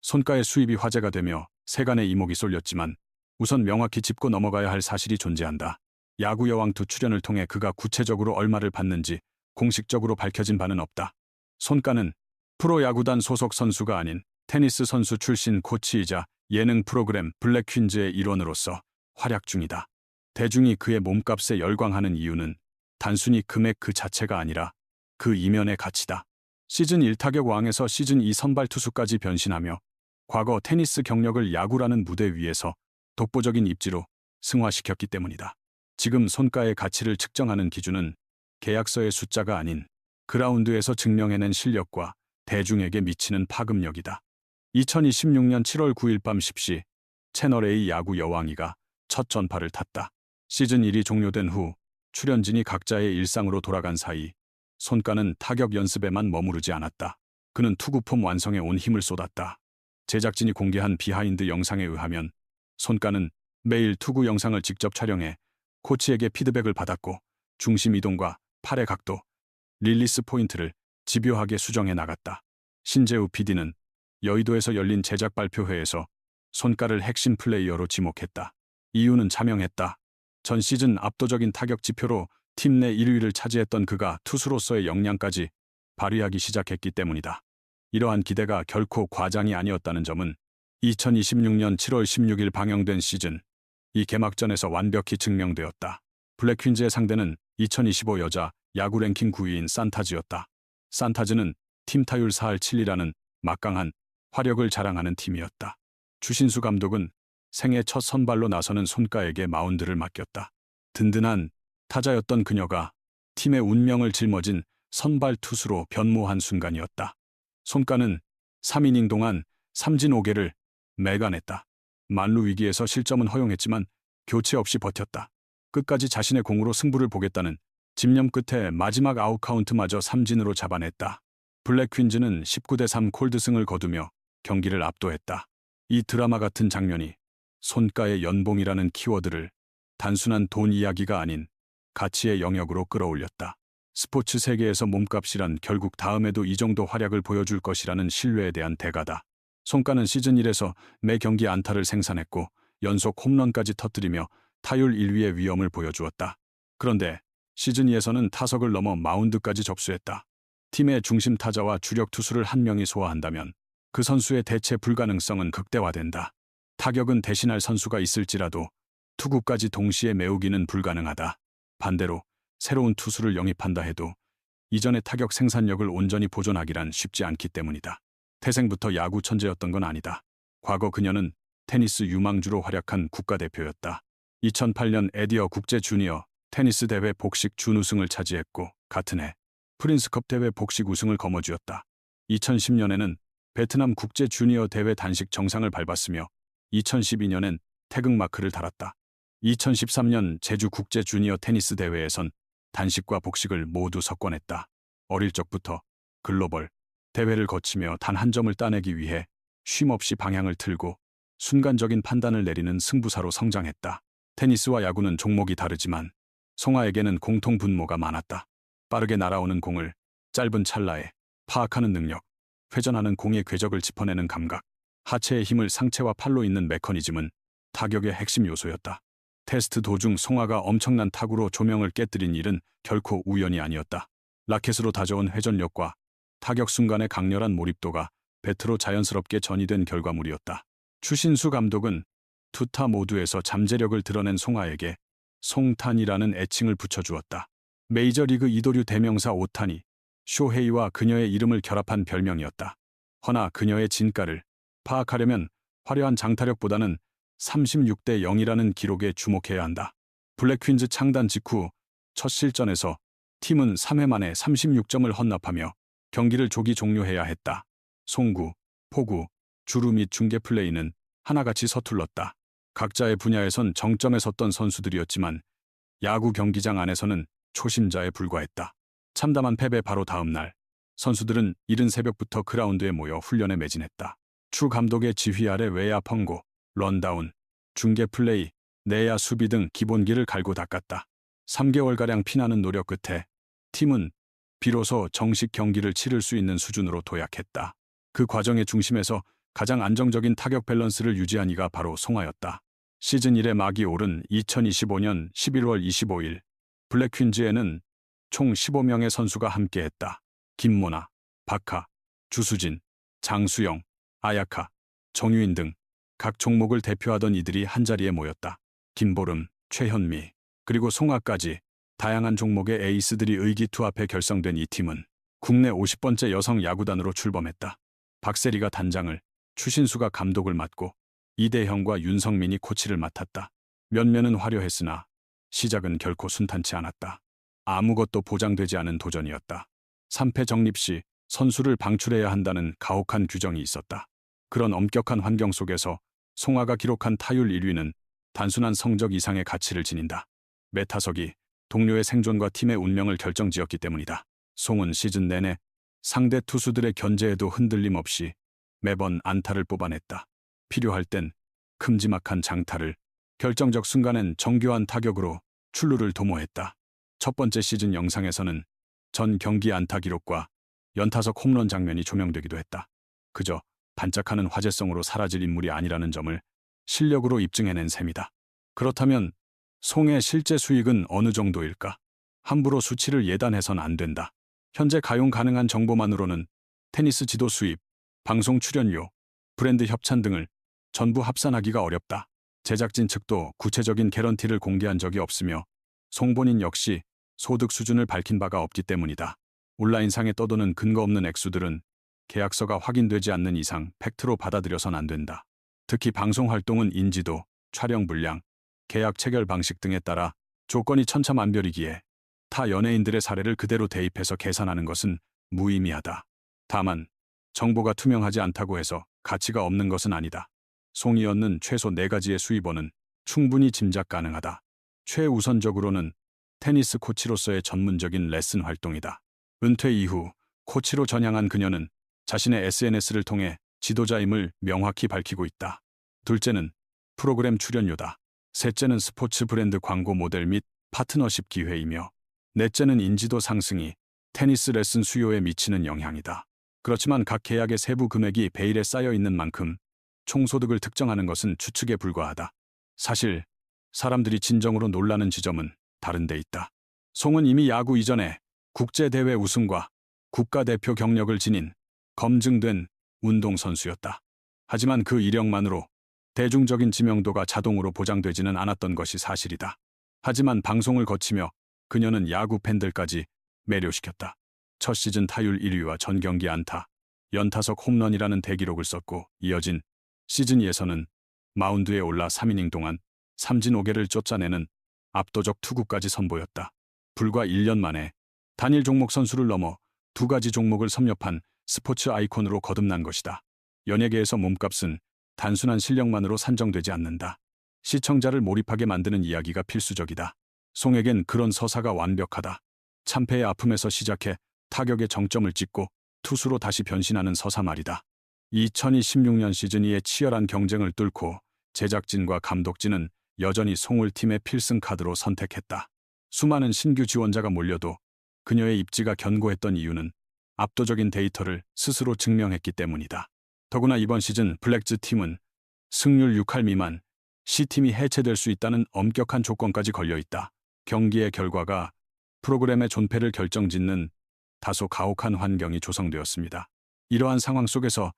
손가의 수입이 화제가 되며 세간의 이목이 쏠렸지만 우선 명확히 짚고 넘어가야 할 사실이 존재한다. 야구 여왕 2 출연을 통해 그가 구체적으로 얼마를 받는지 공식적으로 밝혀진 바는 없다. 손가는 프로야구단 소속 선수가 아닌 테니스 선수 출신 코치이자 예능 프로그램 블랙 퀸즈의 일원으로서 활약 중이다. 대중이 그의 몸값에 열광하는 이유는 단순히 금액 그 자체가 아니라 그 이면의 가치다. 시즌 1 타격 왕에서 시즌 2 선발 투수까지 변신하며 과거 테니스 경력을 야구라는 무대 위에서 독보적인 입지로 승화시켰기 때문이다. 지금 손가의 가치를 측정하는 기준은 계약서의 숫자가 아닌 그라운드에서 증명해낸 실력과 대중에게 미치는 파급력이다. 2026년 7월 9일 밤 10시 채널A 야구 여왕이가 첫 전파를 탔다. 시즌 1이 종료된 후 출연진이 각자의 일상으로 돌아간 사이 손가는 타격 연습에만 머무르지 않았다. 그는 투구폼 완성에 온 힘을 쏟았다. 제작진이 공개한 비하인드 영상에 의하면 손가는 매일 투구 영상을 직접 촬영해 코치에게 피드백을 받았고 중심 이동과 팔의 각도, 릴리스 포인트를 집요하게 수정해 나갔다. 신재우 PD는 여의도에서 열린 제작 발표회에서 손가를 핵심 플레이어로 지목했다. 이유는 자명했다. 전 시즌 압도적인 타격 지표로 팀 내 1위를 차지했던 그가 투수로서의 역량까지 발휘하기 시작했기 때문이다. 이러한 기대가 결코 과장이 아니었다는 점은 2026년 7월 16일 방영된 시즌 이 개막전에서 완벽히 증명되었다. 블랙퀸즈의 상대는 2025 여자 야구 랭킹 9위인 산타즈였다. 산타즈는 팀 타율 4할 7리라는 막강한 화력을 자랑하는 팀이었다. 추신수 감독은 생애 첫 선발로 나서는 손가에게 마운드를 맡겼다. 든든한 타자였던 그녀가 팀의 운명을 짊어진 선발 투수로 변모한 순간이었다. 손가는 3이닝 동안 삼진 5개를 매간했다. 만루 위기에서 실점은 허용했지만 교체 없이 버텼다. 끝까지 자신의 공으로 승부를 보겠다는 집념 끝에 마지막 아웃 카운트마저 삼진으로 잡아냈다. 블랙 퀸즈는 19대3 콜드승을 거두며 경기를 압도했다. 이 드라마 같은 장면이 손가의 연봉이라는 키워드를 단순한 돈 이야기가 아닌 가치의 영역으로 끌어올렸다. 스포츠 세계에서 몸값이란 결국 다음에도 이 정도 활약을 보여줄 것이라는 신뢰에 대한 대가다. 손가는 시즌 1에서 매 경기 안타를 생산했고 연속 홈런까지 터뜨리며 타율 1위의 위엄을 보여주었다. 그런데 시즌 2에서는 타석을 넘어 마운드까지 접수했다. 팀의 중심 타자와 주력 투수를 한 명이 소화한다면 그 선수의 대체 불가능성은 극대화된다. 타격은 대신할 선수가 있을지라도 투구까지 동시에 메우기는 불가능하다. 반대로 새로운 투수를 영입한다 해도 이전의 타격 생산력을 온전히 보존하기란 쉽지 않기 때문이다. 태생부터 야구 천재였던 건 아니다. 과거 그녀는 테니스 유망주로 활약한 국가대표였다. 2008년 에디어 국제 주니어 테니스 대회 복식 준우승을 차지했고 같은 해 프린스컵 대회 복식 우승을 거머쥐었다. 2010년에는 베트남 국제 주니어 대회 단식 정상을 밟았으며 2012년엔 태극마크를 달았다. 2013년 제주 국제 주니어 테니스 대회에선 단식과 복식을 모두 석권했다. 어릴 적부터 글로벌 대회를 거치며 단 한 점을 따내기 위해 쉼없이 방향을 틀고 순간적인 판단을 내리는 승부사로 성장했다. 테니스와 야구는 종목이 다르지만 송아에게는 공통 분모가 많았다. 빠르게 날아오는 공을 짧은 찰나에 파악하는 능력, 회전하는 공의 궤적을 짚어내는 감각, 하체의 힘을 상체와 팔로 잇는 메커니즘은 타격의 핵심 요소였다. 테스트 도중 송아가 엄청난 타구로 조명을 깨뜨린 일은 결코 우연이 아니었다. 라켓으로 다져온 회전력과 타격 순간의 강렬한 몰입도가 배트로 자연스럽게 전이된 결과물이었다. 추신수 감독은 투타 모두에서 잠재력을 드러낸 송아에게 송탄이라는 애칭을 붙여주었다. 메이저리그 이도류 대명사 오타니, 쇼헤이와 그녀의 이름을 결합한 별명이었다. 허나 그녀의 진가를 파악하려면 화려한 장타력보다는 36대 0이라는 기록에 주목해야 한다. 블랙퀸즈 창단 직후 첫 실전에서 팀은 3회 만에 36점을 헌납하며 경기를 조기 종료해야 했다. 송구, 포구, 주루 및 중계 플레이는 하나같이 서툴렀다. 각자의 분야에선 정점에 섰던 선수들이었지만 야구 경기장 안에서는 초심자에 불과했다. 참담한 패배 바로 다음 날 선수들은 이른 새벽부터 그라운드에 모여 훈련에 매진했다. 추 감독의 지휘 아래 외야 펑고, 런다운, 중계 플레이, 내야 수비 등 기본기를 갈고 닦았다. 3개월가량 피나는 노력 끝에 팀은 비로소 정식 경기를 치를 수 있는 수준으로 도약했다. 그 과정의 중심에서 가장 안정적인 타격 밸런스를 유지한 이가 바로 송하였다. 시즌 1의 막이 오른 2025년 11월 25일 블랙퀸즈에는 총 15명의 선수가 함께했다. 김모나, 박하, 주수진, 장수영, 아야카, 정유인 등 각 종목을 대표하던 이들이 한자리에 모였다. 김보름, 최현미, 그리고 송하까지 다양한 종목의 에이스들이 의기투합해 결성된 이 팀은 국내 50번째 여성 야구단으로 출범했다. 박세리가 단장을, 추신수가 감독을 맡고 이대형과 윤성민이 코치를 맡았다. 면면은 화려했으나 시작은 결코 순탄치 않았다. 아무것도 보장되지 않은 도전이었다. 3패 정립 시 선수를 방출해야 한다는 가혹한 규정이 있었다. 그런 엄격한 환경 속에서 송하가 기록한 타율 1위는 단순한 성적 이상의 가치를 지닌다. 메타석이 동료의 생존과 팀의 운명을 결정지었기 때문이다. 송은 시즌 내내 상대 투수들의 견제에도 흔들림 없이 매번 안타를 뽑아냈다. 필요할 땐 큼지막한 장타를, 결정적 순간엔 정교한 타격으로 출루를 도모했다. 첫 번째 시즌 영상에서는 전 경기 안타 기록과 연타석 홈런 장면이 조명되기도 했다. 그저 반짝하는 화제성으로 사라질 인물이 아니라는 점을 실력으로 입증해낸 셈이다. 그렇다면 송의 실제 수익은 어느 정도일까? 함부로 수치를 예단해선 안 된다. 현재 가용 가능한 정보만으로는 테니스 지도 수입, 방송 출연료, 브랜드 협찬 등을 전부 합산하기가 어렵다. 제작진 측도 구체적인 개런티를 공개한 적이 없으며 송 본인 역시 소득 수준을 밝힌 바가 없기 때문이다. 온라인상에 떠도는 근거 없는 액수들은 계약서가 확인되지 않는 이상 팩트로 받아들여선 안 된다. 특히 방송 활동은 인지도, 촬영 분량, 계약 체결 방식 등에 따라 조건이 천차만별이기에 타 연예인들의 사례를 그대로 대입해서 계산하는 것은 무의미하다. 다만 정보가 투명하지 않다고 해서 가치가 없는 것은 아니다. 송이 얻는 최소 4가지의 수입원은 충분히 짐작 가능하다. 최우선적으로는 테니스 코치로서의 전문적인 레슨 활동이다. 은퇴 이후 코치로 전향한 그녀는 자신의 SNS를 통해 지도자임을 명확히 밝히고 있다. 둘째는 프로그램 출연료다. 셋째는 스포츠 브랜드 광고 모델 및 파트너십 기회이며 넷째는 인지도 상승이 테니스 레슨 수요에 미치는 영향이다. 그렇지만 각 계약의 세부 금액이 베일에 쌓여 있는 만큼 총소득을 특정하는 것은 추측에 불과하다. 사실 사람들이 진정으로 놀라는 지점은 다른 데 있다. 송은 이미 야구 이전에 국제대회 우승과 국가대표 경력을 지닌 검증된 운동선수였다. 하지만 그 이력만으로 대중적인 지명도가 자동으로 보장되지는 않았던 것이 사실이다. 하지만 방송을 거치며 그녀는 야구 팬들까지 매료시켰다. 첫 시즌 타율 1위와 전 경기 안타, 연타석 홈런이라는 대기록을 썼고 이어진 시즌 2에서는 마운드에 올라 3이닝 동안 삼진 5개를 쫓아내는 압도적 투구까지 선보였다. 불과 1년 만에 단일 종목 선수를 넘어 2가지 종목을 섭렵한 스포츠 아이콘으로 거듭난 것이다. 연예계에서 몸값은 단순한 실력만으로 산정되지 않는다. 시청자를 몰입하게 만드는 이야기가 필수적이다. 송에겐 그런 서사가 완벽하다. 참패의 아픔에서 시작해 타격의 정점을 찍고 투수로 다시 변신하는 서사 말이다. 2026년 시즌 2의 치열한 경쟁을 뚫고 제작진과 감독진은 여전히 송을 팀의 필승 카드로 선택했다. 수많은 신규 지원자가 몰려도 그녀의 입지가 견고했던 이유는 압도적인 데이터를 스스로 증명했기 때문이다. 더구나 이번 시즌 블랙즈 팀은 승률 6할 미만, C팀이 해체될 수 있다는 엄격한 조건까지 걸려있다. 경기의 결과가 프로그램의 존폐를 결정짓는 다소 가혹한 환경이 조성되었습니다. 이러한 상황 속에서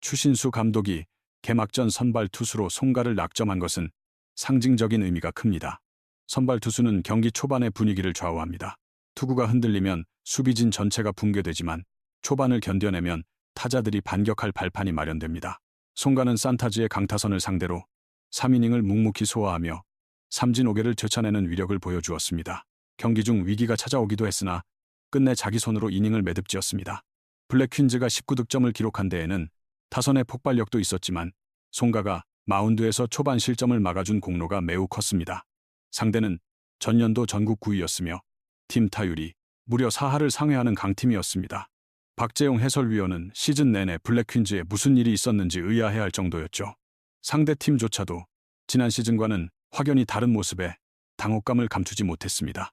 추신수 감독이 개막전 선발 투수로 송가를 낙점한 것은 상징적인 의미가 큽니다. 선발 투수는 경기 초반의 분위기를 좌우합니다. 투구가 흔들리면 수비진 전체가 붕괴되지만 초반을 견뎌내면 타자들이 반격할 발판이 마련됩니다. 송가는 산타즈의 강타선을 상대로 3이닝을 묵묵히 소화하며 삼진 5개를 되찾아내는 위력을 보여주었습니다. 경기 중 위기가 찾아오기도 했으나 끝내 자기 손으로 이닝을 매듭지었습니다. 블랙퀸즈가 19득점을 기록한 데에는 타선의 폭발력도 있었지만 송가가 마운드에서 초반 실점을 막아준 공로가 매우 컸습니다. 상대는 전년도 전국 9위였으며 팀 타율이 무려 4할을 상회하는 강팀이었습니다. 박재용 해설위원은 시즌 내내 블랙퀸즈에 무슨 일이 있었는지 의아해할 정도였죠. 상대 팀조차도 지난 시즌과는 확연히 다른 모습에 당혹감을 감추지 못했습니다.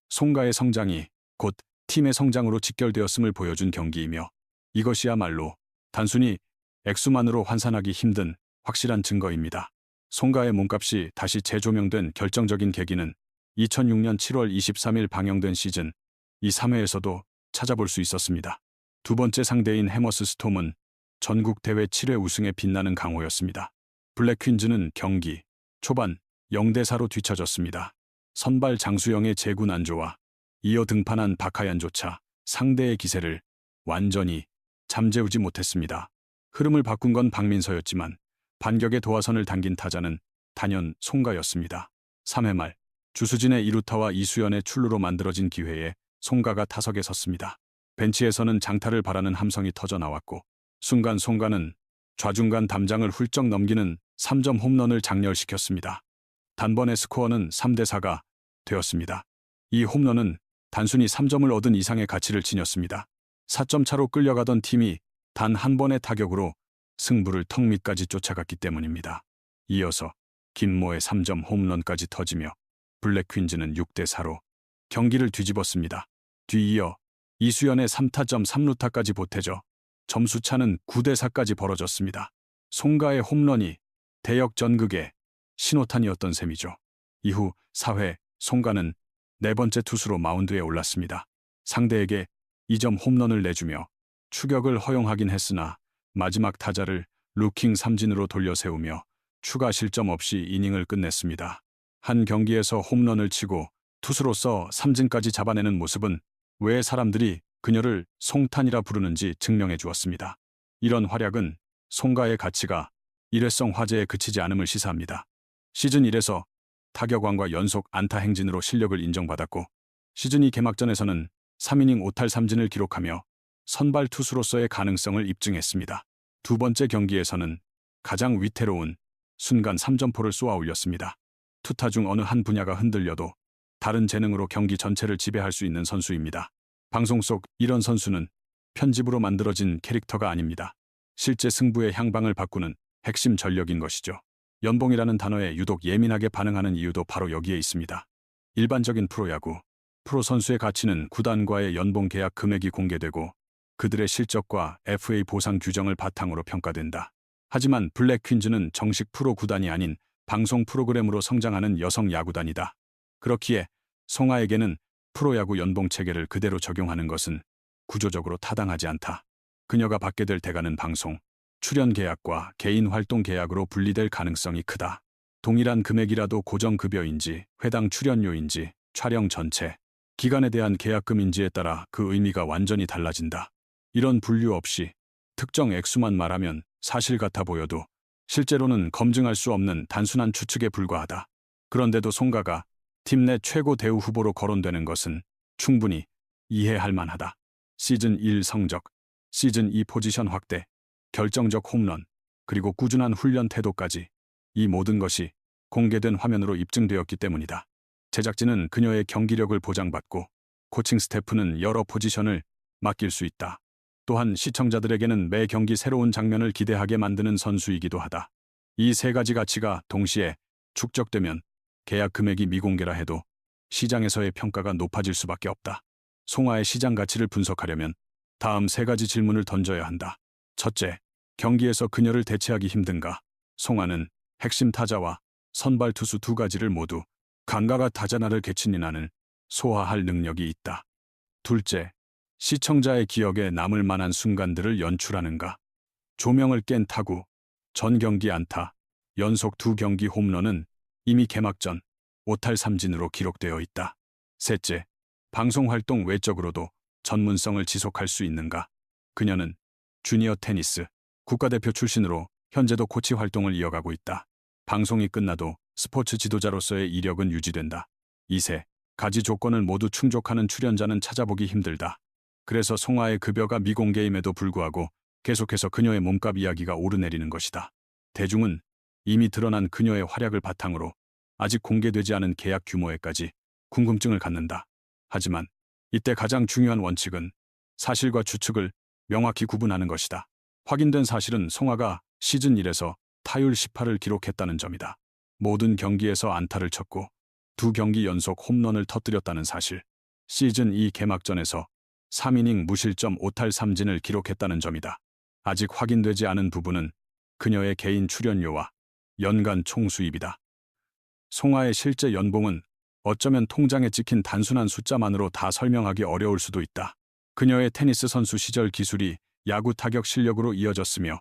송가의 성장이 곧 팀의 성장으로 직결되었음을 보여준 경기이며 이것이야말로 단순히 액수만으로 환산하기 힘든 확실한 증거입니다. 송가의 몸값이 다시 재조명된 결정적인 계기는 2006년 7월 23일 방영된 시즌 이 3회에서도 찾아볼 수 있었습니다. 두 번째 상대인 해머스 스톰은 전국 대회 7회 우승에 빛나는 강호였습니다. 블랙 퀸즈는 경기 초반 0대4로 뒤처졌습니다. 선발 장수영의 제구 난조와 이어 등판한 박하얀조차 상대의 기세를 완전히 잠재우지 못했습니다. 흐름을 바꾼 건 박민서였지만 반격의 도화선을 당긴 타자는 단연 송가였습니다. 3회 말 주수진의 2루타와 이수연의 출루로 만들어진 기회에 송가가 타석에 섰습니다. 벤치에서는 장타를 바라는 함성이 터져 나왔고 순간 송가는 좌중간 담장을 훌쩍 넘기는 3점 홈런을 장렬시켰습니다. 단번에 스코어는 3대4가 되었습니다. 이 홈런은 단순히 3점을 얻은 이상의 가치를 지녔습니다. 4점 차로 끌려가던 팀이 단 한 번의 타격으로 승부를 턱 밑까지 쫓아갔기 때문입니다. 이어서 김모의 3점 홈런까지 터지며 블랙 퀸즈는 6대4로 경기를 뒤집었습니다. 뒤이어 이수연의 3타점 3루타까지 보태져 점수차는 9대4까지 벌어졌습니다. 송가의 홈런이 대역 전극의 신호탄이었던 셈이죠. 이후 4회 송가는 네 번째 투수로 마운드에 올랐습니다. 상대에게 2점 홈런을 내주며 추격을 허용하긴 했으나 마지막 타자를 루킹 삼진으로 돌려 세우며 추가 실점 없이 이닝을 끝냈습니다. 한 경기에서 홈런을 치고 투수로서 삼진까지 잡아내는 모습은 왜 사람들이 그녀를 송탄이라 부르는지 증명해 주었습니다. 이런 활약은 송가의 가치가 일회성 화제에 그치지 않음을 시사합니다. 시즌 1에서 타격왕과 연속 안타 행진으로 실력을 인정받았고 시즌 2 개막전에서는 3이닝 5탈 3진을 기록하며 선발 투수로서의 가능성을 입증했습니다. 두 번째 경기에서는 가장 위태로운 순간 3점포를 쏘아 올렸습니다. 투타 중 어느 한 분야가 흔들려도 다른 재능으로 경기 전체를 지배할 수 있는 선수입니다. 방송 속 이런 선수는 편집으로 만들어진 캐릭터가 아닙니다. 실제 승부의 향방을 바꾸는 핵심 전력인 것이죠. 연봉이라는 단어에 유독 예민하게 반응하는 이유도 바로 여기에 있습니다. 일반적인 프로야구, 프로 선수의 가치는 구단과의 연봉 계약 금액이 공개되고 그들의 실적과 FA 보상 규정을 바탕으로 평가된다. 하지만 블랙 퀸즈는 정식 프로 구단이 아닌 방송 프로그램으로 성장하는 여성 야구단이다. 그렇기에 송하에게는 프로야구 연봉 체계를 그대로 적용하는 것은 구조적으로 타당하지 않다. 그녀가 받게 될 대가는 방송, 출연 계약과 개인 활동 계약으로 분리될 가능성이 크다. 동일한 금액이라도 고정급여인지 회당 출연료인지 촬영 전체 기간에 대한 계약금인지에 따라 그 의미가 완전히 달라진다. 이런 분류 없이 특정 액수만 말하면 사실 같아 보여도 실제로는 검증할 수 없는 단순한 추측에 불과하다. 그런데도 송가가 팀 내 최고 대우 후보로 거론되는 것은 충분히 이해할 만하다. 시즌 1 성적, 시즌 2 포지션 확대, 결정적 홈런, 그리고 꾸준한 훈련 태도까지 이 모든 것이 공개된 화면으로 입증되었기 때문이다. 제작진은 그녀의 경기력을 보장받고 코칭 스태프는 여러 포지션을 맡길 수 있다. 또한 시청자들에게는 매 경기 새로운 장면을 기대하게 만드는 선수이기도 하다. 이 세 가지 가치가 동시에 축적되면 계약 금액이 미공개라 해도 시장에서의 평가가 높아질 수밖에 없다. 송하의 시장 가치를 분석하려면 다음 세 가지 질문을 던져야 한다. 첫째, 경기에서 그녀를 대체하기 힘든가? 송하는 핵심 타자와 선발 투수 두 가지를 모두 감각과 타자나를 개친인안을 소화할 능력이 있다. 둘째, 시청자의 기억에 남을 만한 순간들을 연출하는가? 조명을 깬 타구, 전 경기 안타, 연속 2경기 홈런은 이미 개막 전 5탈 3진으로 기록되어 있다. 셋째, 방송 활동 외적으로도 전문성을 지속할 수 있는가? 그녀는 주니어 테니스 국가대표 출신으로 현재도 코치 활동을 이어가고 있다. 방송이 끝나도 스포츠 지도자로서의 이력은 유지된다. 이 세 가지 조건을 모두 충족하는 출연자는 찾아보기 힘들다. 그래서 송하의 급여가 미공개임에도 불구하고 계속해서 그녀의 몸값 이야기가 오르내리는 것이다. 대중은 이미 드러난 그녀의 활약을 바탕으로 아직 공개되지 않은 계약 규모에까지 궁금증을 갖는다. 하지만 이때 가장 중요한 원칙은 사실과 추측을 명확히 구분하는 것이다. 확인된 사실은 송하가 시즌 1에서 타율 18을 기록했다는 점이다. 모든 경기에서 안타를 쳤고 2경기 연속 홈런을 터뜨렸다는 사실. 시즌 2 개막전에서 3이닝 무실점 5탈 3진을 기록했다는 점이다. 아직 확인되지 않은 부분은 그녀의 개인 출연료와 연간 총수입이다. 송아의 실제 연봉은 어쩌면 통장에 찍힌 단순한 숫자만으로 다 설명하기 어려울 수도 있다. 그녀의 테니스 선수 시절 기술이 야구 타격 실력으로 이어졌으며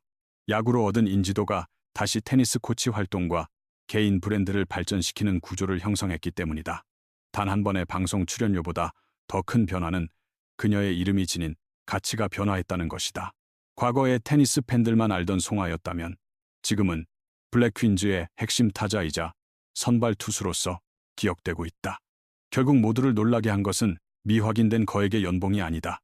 야구로 얻은 인지도가 다시 테니스 코치 활동과 개인 브랜드를 발전시키는 구조를 형성했기 때문이다. 단 한 번의 방송 출연료보다 더 큰 변화는 그녀의 이름이 지닌 가치가 변화했다는 것이다. 과거의 테니스 팬들만 알던 송아였다면 지금은 블랙 퀸즈의 핵심 타자이자 선발 투수로서 기억되고 있다. 결국 모두를 놀라게 한 것은 미확인된 거액의 연봉이 아니다.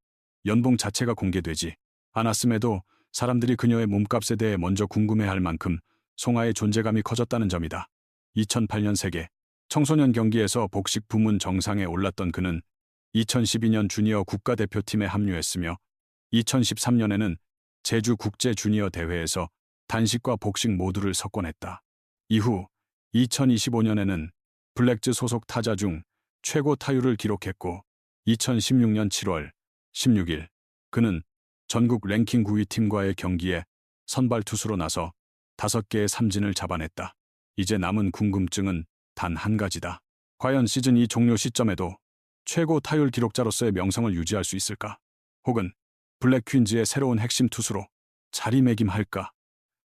연봉 자체가 공개되지 않았음에도 사람들이 그녀의 몸값에 대해 먼저 궁금해할 만큼 송아의 존재감이 커졌다는 점이다. 2008년 세계 청소년 경기에서 복식 부문 정상에 올랐던 그는 2012년 주니어 국가대표팀에 합류했으며 2013년에는 제주 국제 주니어 대회에서 단식과 복식 모두를 석권했다. 이후 2025년에는 블랙즈 소속 타자 중 최고 타율을 기록했고 2016년 7월 16일 그는 전국 랭킹 9위 팀과의 경기에 선발 투수로 나서 5개의 삼진을 잡아냈다. 이제 남은 궁금증은 단 한 가지다. 과연 시즌 2 종료 시점에도 최고 타율 기록자로서의 명성을 유지할 수 있을까? 혹은 블랙 퀸즈의 새로운 핵심 투수로 자리매김할까?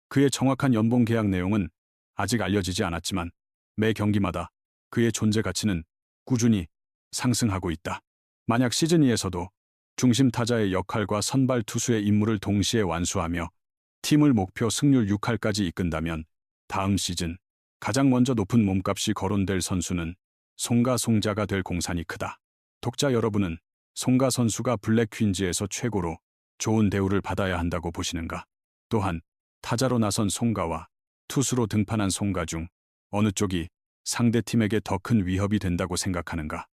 그의 정확한 연봉 계약 내용은 아직 알려지지 않았지만 매 경기마다 그의 존재 가치는 꾸준히 상승하고 있다. 만약 시즌 2에서도 중심 타자의 역할과 선발 투수의 임무를 동시에 완수하며 팀을 목표 승률 6할까지 이끈다면 다음 시즌 가장 먼저 높은 몸값이 거론될 선수는 송가 송자가 될 공산이 크다. 독자 여러분은 송가 선수가 블랙 퀸즈에서 최고로 좋은 대우를 받아야 한다고 보시는가? 또한 타자로 나선 송가와 투수로 등판한 송가 중 어느 쪽이 상대팀에게 더 큰 위협이 된다고 생각하는가?